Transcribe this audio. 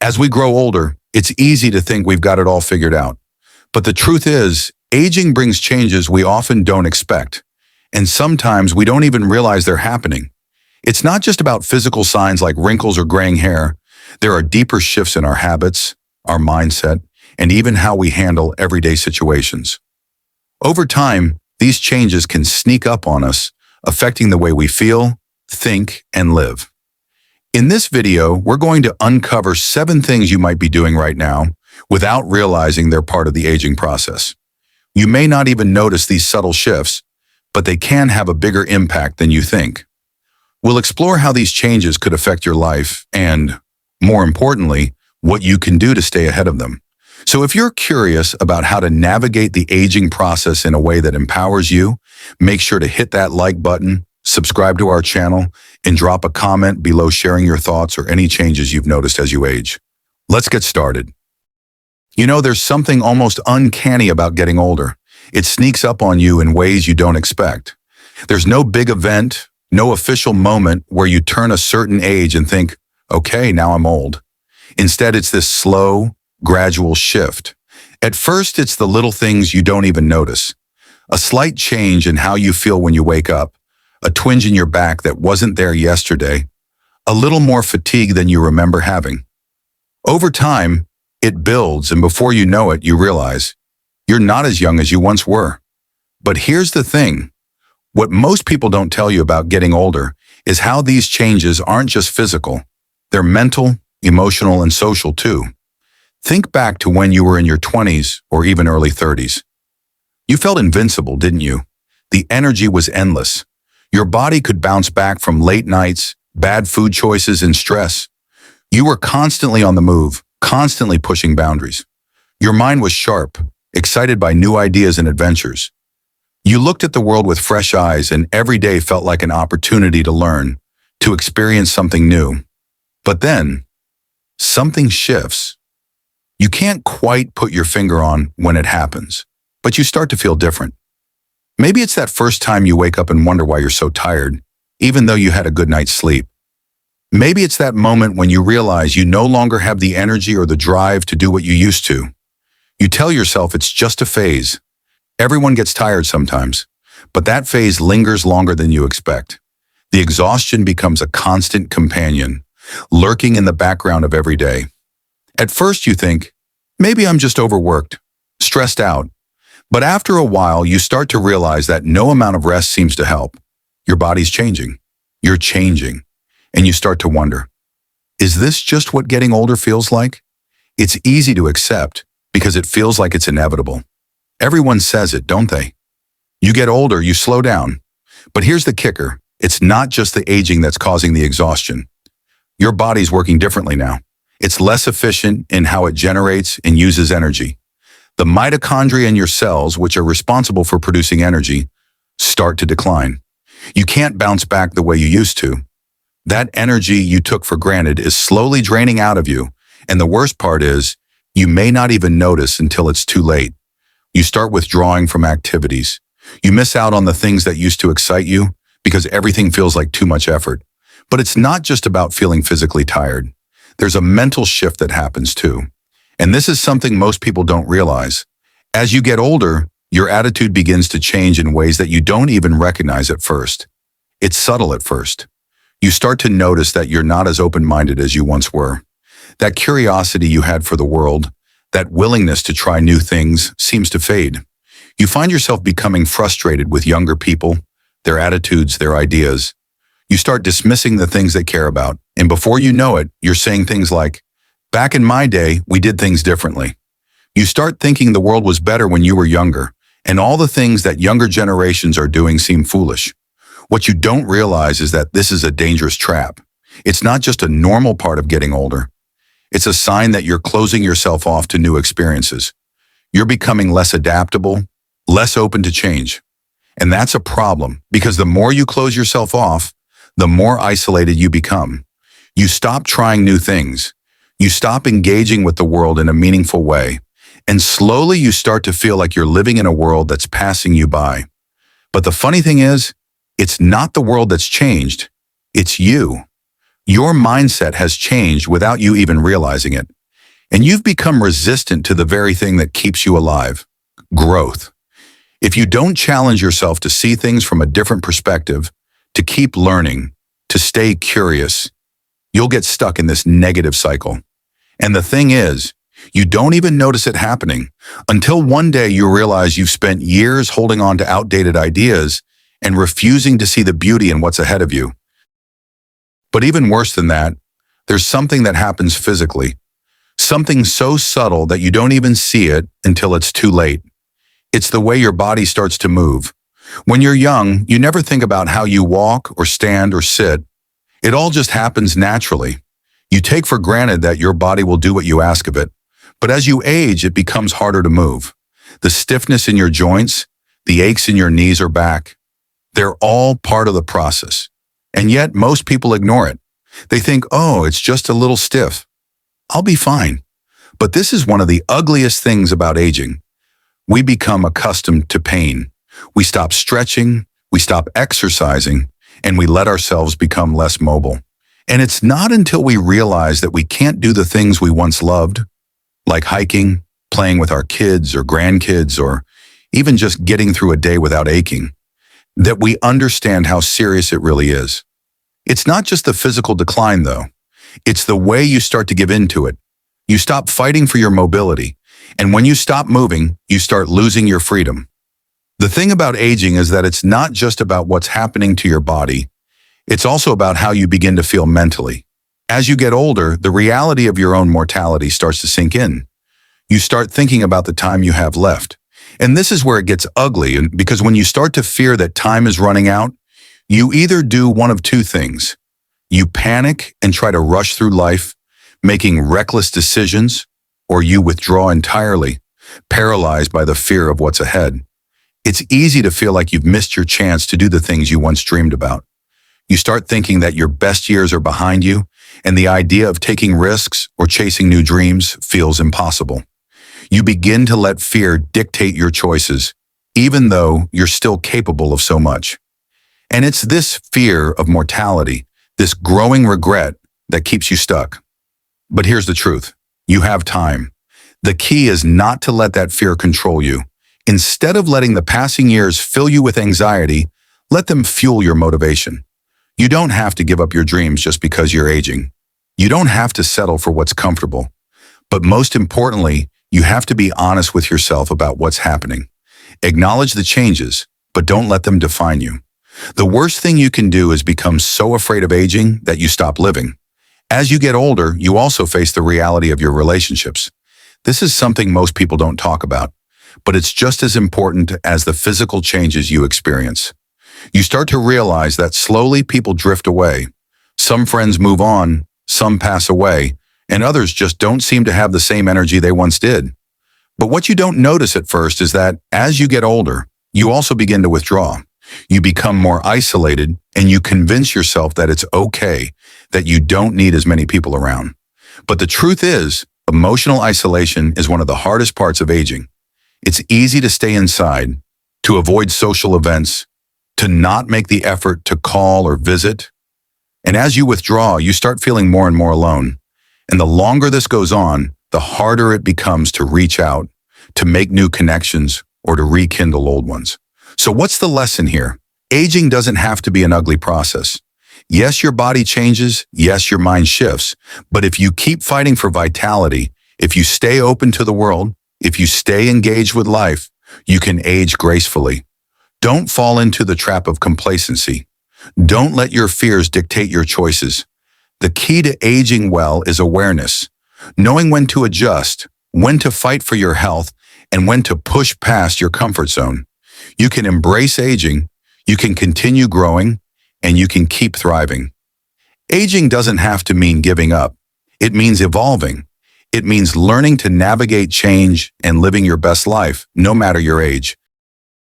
As we grow older, it's easy to think we've got it all figured out. But the truth is, aging brings changes we often don't expect. And sometimes we don't even realize they're happening. It's not just about physical signs like wrinkles or graying hair. There are deeper shifts in our habits, our mindset, and even how we handle everyday situations. Over time, these changes can sneak up on us, affecting the way we feel, think, and live. In this video, we're going to uncover 7 things you might be doing right now without realizing they're part of the aging process. You may not even notice these subtle shifts, but they can have a bigger impact than you think. We'll explore how these changes could affect your life and, more importantly, what you can do to stay ahead of them. So if you're curious about how to navigate the aging process in a way that empowers you, make sure to hit that like button, subscribe to our channel, and drop a comment below sharing your thoughts or any changes you've noticed as you age. Let's get started. You know, there's something almost uncanny about getting older. It sneaks up on you in ways you don't expect. There's no big event, no official moment where you turn a certain age and think, okay, now I'm old. Instead, it's this slow, gradual shift. At first, it's the little things you don't even notice. A slight change in how you feel when you wake up, a twinge in your back that wasn't there yesterday, a little more fatigue than you remember having. Over time, it builds, and before you know it, you realize you're not as young as you once were. But here's the thing. What most people don't tell you about getting older is how these changes aren't just physical. They're mental, emotional, and social too. Think back to when you were in your 20s or even early 30s. You felt invincible, didn't you? The energy was endless. Your body could bounce back from late nights, bad food choices, and stress. You were constantly on the move, constantly pushing boundaries. Your mind was sharp, excited by new ideas and adventures. You looked at the world with fresh eyes, and every day felt like an opportunity to learn, to experience something new. But then, something shifts. You can't quite put your finger on when it happens, but you start to feel different. Maybe it's that first time you wake up and wonder why you're so tired, even though you had a good night's sleep. Maybe it's that moment when you realize you no longer have the energy or the drive to do what you used to. You tell yourself it's just a phase. Everyone gets tired sometimes, but that phase lingers longer than you expect. The exhaustion becomes a constant companion, lurking in the background of every day. At first you think, maybe I'm just overworked, stressed out. But after a while, you start to realize that no amount of rest seems to help. Your body's changing. You're changing. And you start to wonder, is this just what getting older feels like? It's easy to accept because it feels like it's inevitable. Everyone says it, don't they? You get older, you slow down. But here's the kicker. It's not just the aging that's causing the exhaustion. Your body's working differently now. It's less efficient in how it generates and uses energy. The mitochondria in your cells, which are responsible for producing energy, start to decline. You can't bounce back the way you used to. That energy you took for granted is slowly draining out of you, and the worst part is, you may not even notice until it's too late. You start withdrawing from activities. You miss out on the things that used to excite you because everything feels like too much effort. But it's not just about feeling physically tired. There's a mental shift that happens too. And this is something most people don't realize. As you get older, your attitude begins to change in ways that you don't even recognize at first. It's subtle at first. You start to notice that you're not as open-minded as you once were. That curiosity you had for the world, that willingness to try new things, seems to fade. You find yourself becoming frustrated with younger people, their attitudes, their ideas. You start dismissing the things they care about, and before you know it, you're saying things like, back in my day, we did things differently. You start thinking the world was better when you were younger, and all the things that younger generations are doing seem foolish. What you don't realize is that this is a dangerous trap. It's not just a normal part of getting older. It's a sign that you're closing yourself off to new experiences. You're becoming less adaptable, less open to change. And that's a problem, because the more you close yourself off, the more isolated you become. You stop trying new things. You stop engaging with the world in a meaningful way. And slowly you start to feel like you're living in a world that's passing you by. But the funny thing is, it's not the world that's changed. It's you. Your mindset has changed without you even realizing it. And you've become resistant to the very thing that keeps you alive, growth. If you don't challenge yourself to see things from a different perspective, to keep learning, to stay curious, you'll get stuck in this negative cycle. And the thing is, you don't even notice it happening until one day you realize you've spent years holding on to outdated ideas and refusing to see the beauty in what's ahead of you. But even worse than that, there's something that happens physically, something so subtle that you don't even see it until it's too late. It's the way your body starts to move. When you're young, you never think about how you walk or stand or sit. It all just happens naturally. You take for granted that your body will do what you ask of it. But as you age, it becomes harder to move. The stiffness in your joints, the aches in your knees or back, they're all part of the process. And yet most people ignore it. They think, oh, it's just a little stiff. I'll be fine. But this is one of the ugliest things about aging. We become accustomed to pain. We stop stretching, we stop exercising, and we let ourselves become less mobile. And it's not until we realize that we can't do the things we once loved, like hiking, playing with our kids or grandkids, or even just getting through a day without aching, that we understand how serious it really is. It's not just the physical decline, though. It's the way you start to give in to it. You stop fighting for your mobility, and when you stop moving, you start losing your freedom. The thing about aging is that it's not just about what's happening to your body. It's also about how you begin to feel mentally. As you get older, the reality of your own mortality starts to sink in. You start thinking about the time you have left. And this is where it gets ugly, because when you start to fear that time is running out, you either do one of two things. You panic and try to rush through life, making reckless decisions, or you withdraw entirely, paralyzed by the fear of what's ahead. It's easy to feel like you've missed your chance to do the things you once dreamed about. You start thinking that your best years are behind you, and the idea of taking risks or chasing new dreams feels impossible. You begin to let fear dictate your choices, even though you're still capable of so much. And it's this fear of mortality, this growing regret, that keeps you stuck. But here's the truth. You have time. The key is not to let that fear control you. Instead of letting the passing years fill you with anxiety, let them fuel your motivation. You don't have to give up your dreams just because you're aging. You don't have to settle for what's comfortable. But most importantly, you have to be honest with yourself about what's happening. Acknowledge the changes, but don't let them define you. The worst thing you can do is become so afraid of aging that you stop living. As you get older, you also face the reality of your relationships. This is something most people don't talk about, but it's just as important as the physical changes you experience. You start to realize that slowly people drift away. Some friends move on, some pass away, and others just don't seem to have the same energy they once did. But what you don't notice at first is that as you get older, you also begin to withdraw. You become more isolated, and you convince yourself that it's okay, that you don't need as many people around. But the truth is, emotional isolation is one of the hardest parts of aging. It's easy to stay inside, to avoid social events, to not make the effort to call or visit. And as you withdraw, you start feeling more and more alone. And the longer this goes on, the harder it becomes to reach out, to make new connections, or to rekindle old ones. So what's the lesson here? Aging doesn't have to be an ugly process. Yes, your body changes. Yes, your mind shifts. But if you keep fighting for vitality, if you stay open to the world, if you stay engaged with life, you can age gracefully. Don't fall into the trap of complacency. Don't let your fears dictate your choices. The key to aging well is awareness, knowing when to adjust, when to fight for your health, and when to push past your comfort zone. You can embrace aging, you can continue growing, and you can keep thriving. Aging doesn't have to mean giving up. It means evolving. It means learning to navigate change and living your best life, no matter your age.